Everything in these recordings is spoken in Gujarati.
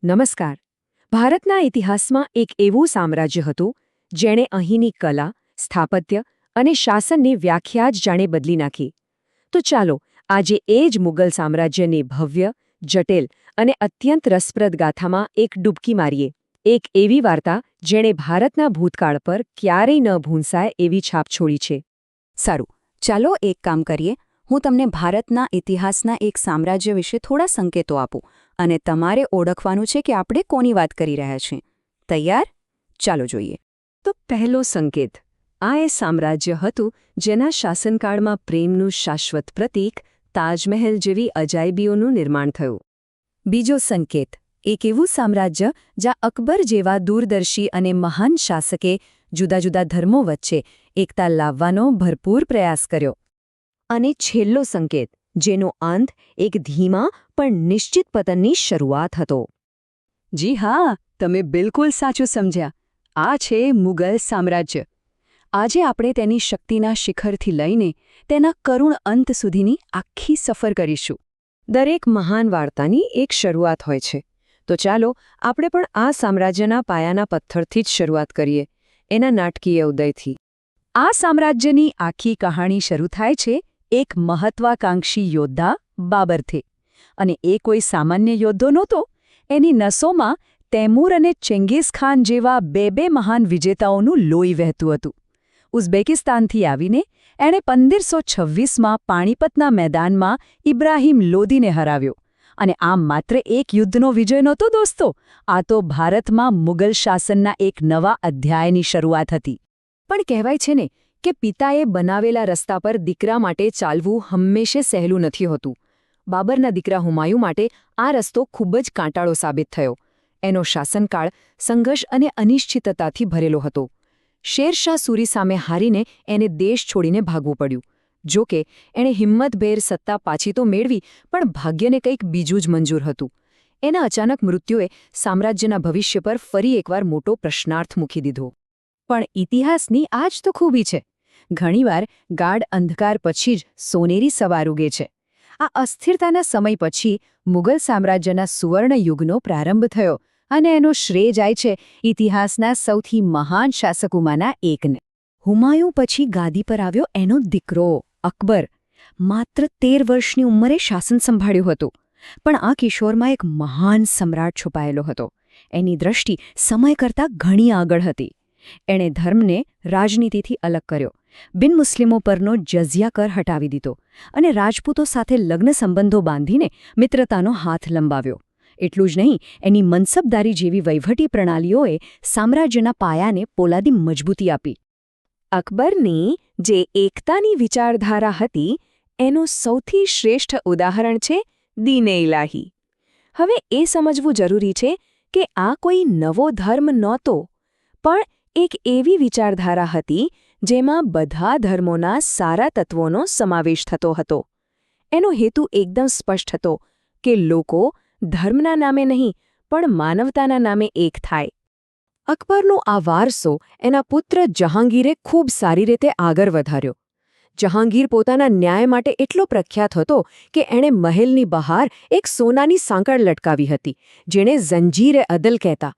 નમસ્કાર. ભારતના ઇતિહાસમાં એક એવું સામ્રાજ્ય હતું જેણે અહીંની કલા, સ્થાપત્ય અને શાસનની વ્યાખ્યા જ જાણે બદલી નાખી. તો ચાલો આજે એ જ મુગલ સામ્રાજ્યની ભવ્ય, જટિલ અને અત્યંત રસપ્રદ ગાથામાં એક ડૂબકી મારીએ. એક એવી વાર્તા જેણે ભારતના ભૂતકાળ પર ક્યારેય ન ભૂંસાય એવી છાપ છોડી છે. સારું, ચાલો એક કામ કરીએ. હું તમને ભારતના ઇતિહાસના એક સામ્રાજ્ય વિશે થોડા સંકેતો આપું અને તમારે ઓળખવાનું છે કે આપણે કોની વાત કરી રહ્યા છીએ. તૈયાર? ચાલો જોઈએ. તો પહેલો સંકેત, આ એ સામ્રાજ્ય હતું જેના શાસનકાળમાં પ્રેમનું શાશ્વત પ્રતીક તાજમહેલ જેવી અજાયબીઓનું નિર્માણ થયું. બીજો સંકેત, એક એવું સામ્રાજ્ય જ્યાં અકબર જેવા દૂરદર્શી અને મહાન શાસકે જુદા જુદા ધર્મો વચ્ચે એકતા લાવવાનો ભરપૂર પ્રયાસ કર્યો. અને છેલ્લો સંકેત, જેનો અંત એક ધીમા પણ નિશ્ચિત પતનની શરૂઆત હતો. જી હા, તમે બિલકુલ સાચું સમજ્યા. આ છે મુગલ સામ્રાજ્ય. આજે આપણે તેની શક્તિના શિખરથી લઈને તેના કરુણ અંત સુધીની આખી સફર કરીશું. દરેક મહાન વાર્તાની એક શરૂઆત હોય છે. તો ચાલો આપણે પણ આ સામ્રાજ્યના પાયાના પથ્થરથી જ શરૂઆત કરીએ, એના નાટકીય ઉદયથી. આ સામ્રાજ્યની આખી કહાણી શરૂ થાય છે એક મહત્વાકાંક્ષી યોદ્ધા બાબરથી. અને એ કોઈ સામાન્ય યોદ્ધો નહોતો. એની નસોમાં તૈમૂર અને ચેંગીઝ ખાન જેવા બે મહાન વિજેતાઓનું લોહી વહેતું હતું. ઉઝબેકિસ્તાનથી આવીને એણે 1526માં પાણીપતના મેદાનમાં ઇબ્રાહિમ લોદીને હરાવ્યો. અને આ માત્ર એક યુદ્ધનો વિજય નહોતો દોસ્તો, આ તો ભારતમાં મુગલ શાસનના એક નવા અધ્યાયની શરૂઆત હતી. પણ કહેવાય છે ને કે પિતાએ બનાવેલા રસ્તા પર દીકરા માટે ચાલવું હંમેશા સહેલું નથી હોતું. બાબરના દીકરા હુમાયુ માટે આ રસ્તો ખૂબ જ કાંટાળો સાબિત થયો. એનો શાસનકાળ સંઘર્ષ અને અનિશ્ચિતતાથી ભરેલો હતો. શેરશાહ સૂરી સામે હારીને એને દેશ છોડીને ભાગવું પડ્યું. જો કે એણે હિંમતભેર સત્તા પાછી તો મેળવી, પણ ભાગ્યને કંઈક બીજું જ મંજૂર હતું. એના અચાનક મૃત્યુએ સામ્રાજ્યના ભવિષ્ય પર ફરી એકવાર મોટો પ્રશ્નાર્થ મૂકી દીધો. પણ ઇતિહાસની આ જ તો ખૂબી છે. ઘણીવાર ગાઢ અંધકાર પછી જ સોનેરી સવાર ઉગે છે. આ અસ્થિરતાના સમય પછી મુગલ સામ્રાજ્યના સુવર્ણ યુગનો પ્રારંભ થયો અને એનો શ્રેય જાય છે ઇતિહાસના સૌથી મહાન શાસકોમાંના એકને. હુમાયુ પછી ગાદી પર આવ્યો એનો દીકરો અકબર. માત્ર 13 વર્ષની ઉંમરે શાસન સંભાળ્યું હતું. પણ આ કિશોરમાં એક મહાન સમ્રાટ છુપાયેલો હતો. એની દ્રષ્ટિ સમય કરતાં ઘણી આગળ હતી. એણે ધર્મને રાજનીતિથી અલગ કર્યો, બિનમુસ્લિમો પરનો જઝિયા કર હટાવી દીધો અને રાજપૂતો સાથે લગ્ન સંબંધો બાંધીને મિત્રતાનો હાથ લંબાવ્યો. એટલું જ નહીં, એની મનસબદારી જેવી વહીવટી પ્રણાલીઓએ સામ્રાજ્યના પાયાને પોલાદી મજબૂતી આપી. અકબરની જે એકતાની વિચારધારા હતી એનું સૌથી શ્રેષ્ઠ ઉદાહરણ છે દીન-એ-ઇલાહી. હવે એ સમજવું જરૂરી છે કે આ કોઈ નવો ધર્મ નહોતો, પણ એક એવી વિચારધારા હતી જેમાં બધા ધર્મોના સારા તત્વોનો સમાવેશ થતો હતો. એનો હેતુ એકદમ સ્પષ્ટ હતો કે લોકો ધર્મના નામે નહીં પણ માનવતાના નામે એક થાય. અકબરનો આ વારસો એના પુત્ર જહાંગીરે ખૂબ સારી રીતે આગળ વધાર્યો. જહાંગીર પોતાના ન્યાય માટે એટલો પ્રખ્યાત હતો કે એણે મહેલની બહાર એક સોનાની સાંકળ લટકાવી હતી, જેણે ઝંજીર-એ-અદલ કહેતા.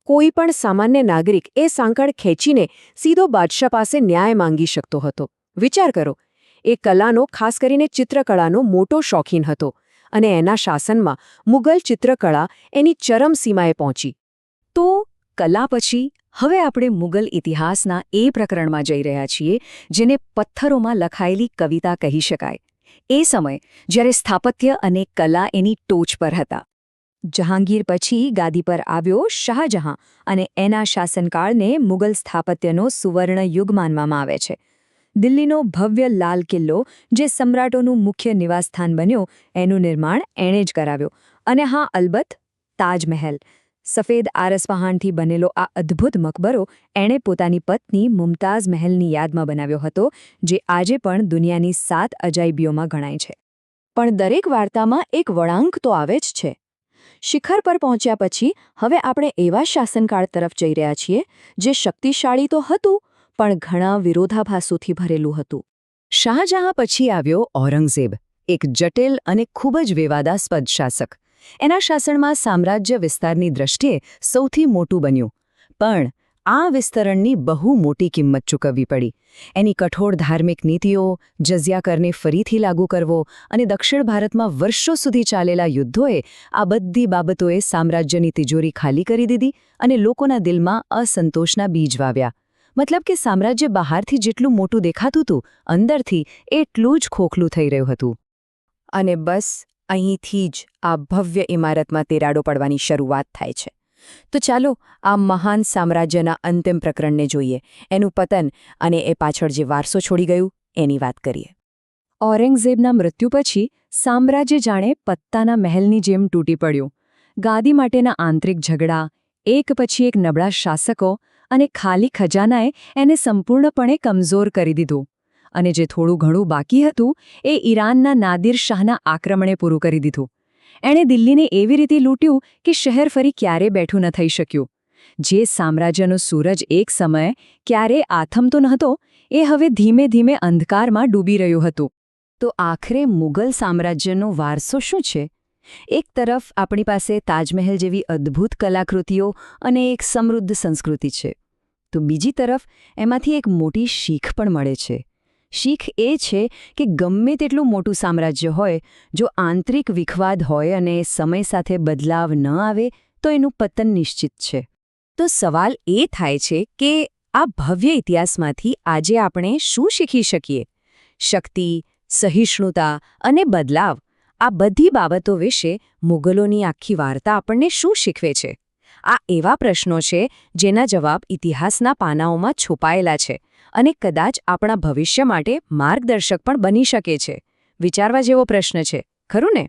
કોઈ પણ સામાન્ય નાગરિક એ સાંકળ ખેંચીને સીધો બાદશાહ પાસે ન્યાય માંગી શકતો હતો. વિચાર કરો, એ કલાનો, ખાસ કરીને ચિત્રકળાનો મોટો શોખીન હતો અને એના શાસનમાં મુગલ ચિત્રકળા એની ચરમસીમાએ પહોંચી. તો કલા પછી હવે આપણે મુગલ ઇતિહાસના એ પ્રકરણમાં જઈ રહ્યા છીએ જેને પથ્થરોમાં લખાયેલી કવિતા કહી શકાય. એ સમય જ્યારે સ્થાપત્ય અને કલા એની ટોચ પર હતા. જહાંગીર પછી ગાદી પર આવ્યો શાહજહાં અને એના શાસનકાળને મુગલ સ્થાપત્યનો સુવર્ણ યુગ માનવામાં આવે છે. દિલ્હીનો ભવ્ય લાલ કિલ્લો, જે સમ્રાટોનું મુખ્ય નિવાસસ્થાન બન્યો, એનું નિર્માણ એણે જ કરાવ્યો. અને હા, અલબત્ત તાજમહેલ. સફેદ આરસપહાણથી બનેલો આ અદ્ભુત મકબરો એણે પોતાની પત્ની મુમતાઝ મહેલની યાદમાં બનાવ્યો હતો, જે આજે પણ દુનિયાની 7 અજાયબીઓમાં ગણાય છે. પણ દરેક વાર્તામાં એક વળાંક તો આવે જ છે. શિખર પર પહોંચ્યા પછી હવે આપણે એવા શાસનકાળ તરફ જઈ રહ્યા છીએ જે શક્તિશાળી તો હતું, પણ ઘણા વિરોધાભાસોથી ભરેલું હતું. શાહજહાં પછી આવ્યો ઔરંગઝેબ, એક જટિલ અને ખૂબ જ વિવાદાસ્પદ શાસક. એના શાસનમાં સામ્રાજ્ય વિસ્તારની દૃષ્ટિએ સૌથી મોટું બન્યું. પણ આ વિસ્તરણની બહુ મોટી કિંમત ચૂકવવી પડી. એની કઠોર ધાર્મિક નીતિઓ, જઝિયા કરને ફરીથી લાગુ કરવો અને દક્ષિણ ભારતમાં વર્ષો સુધી ચાલેલા યુદ્ધોએ આ બધી બાબતોએ સામ્રાજ્યની તિજોરી ખાલી કરી દીધી અને લોકોના દિલમાં અસંતોષના બીજ વાવ્યા. મતલબ કે સામ્રાજ્ય બહારથી જેટલું મોટું દેખાતું હતું, અંદરથી એટલું જ ખોખલું થઈ રહ્યું હતું. અને બસ અહીંથી જ આ ભવ્ય ઇમારતમાં તિરાડો પડવાની શરૂઆત થાય છે. તો ચાલો આ મહાન સામ્રાજ્યના અંતિમ પ્રકરણને જોઈએ, એનું પતન અને એ પાછળ જે વારસો છોડી ગયું એની વાત કરીએ. ઔરંગઝેબના મૃત્યુ પછી સામ્રાજ્ય જાણે પત્તાના મહેલની જેમ તૂટી પડ્યું. ગાદી માટેના આંતરિક ઝઘડા, એક પછી એક નબળા શાસકો અને ખાલી ખજાનાએ એને સંપૂર્ણપણે કમજોર કરી દીધું. અને જે થોડું ઘણું બાકી હતું એ ઈરાનના નાદિર શાહના આક્રમણે પૂરું કરી દીધું. એણે દિલ્હીને એવી રીતે લૂંટ્યું કે શહેર ફરી ક્યારે બેઠું ન થઈ શક્યું. જે સામ્રાજ્યનો સૂરજ એક સમયે ક્યારે આથમતો નહોતો, એ હવે ધીમે ધીમે અંધકારમાં ડૂબી રહ્યું હતું. તો આખરે મુગલ સામ્રાજ્યનો વારસો શું છે? એક તરફ આપણી પાસે તાજમહેલ જેવી અદ્ભુત કલાકૃતિઓ અને એક સમૃદ્ધ સંસ્કૃતિ છે, તો બીજી તરફ એમાંથી એક મોટી શીખ પણ મળે છે. શીખ એ છે કે ગમે તેટલું મોટું સામ્રાજ્ય હોય, જો આંતરિક વિખવાદ હોય અને સમય સાથે બદલાવ ન આવે તો એનું પતન નિશ્ચિત છે. તો સવાલ એ થાય છે કે આ ભવ્ય ઇતિહાસમાંથી આજે આપણે શું શીખી શકીએ? શક્તિ, સહિષ્ણુતા અને બદલાવ, આ બધી બાબતો વિશે મુગલોની આખી વાર્તા આપણને શું શીખવે છે? આ એવા પ્રશ્નો છે જેના જવાબ ઇતિહાસના પાનાઓમાં છુપાયેલા છે અને કદાચ આપણા ભવિષ્ય માટે માર્ગદર્શક પણ બની શકે છે. વિચારવા જેવો પ્રશ્ન છે, ખરું ને?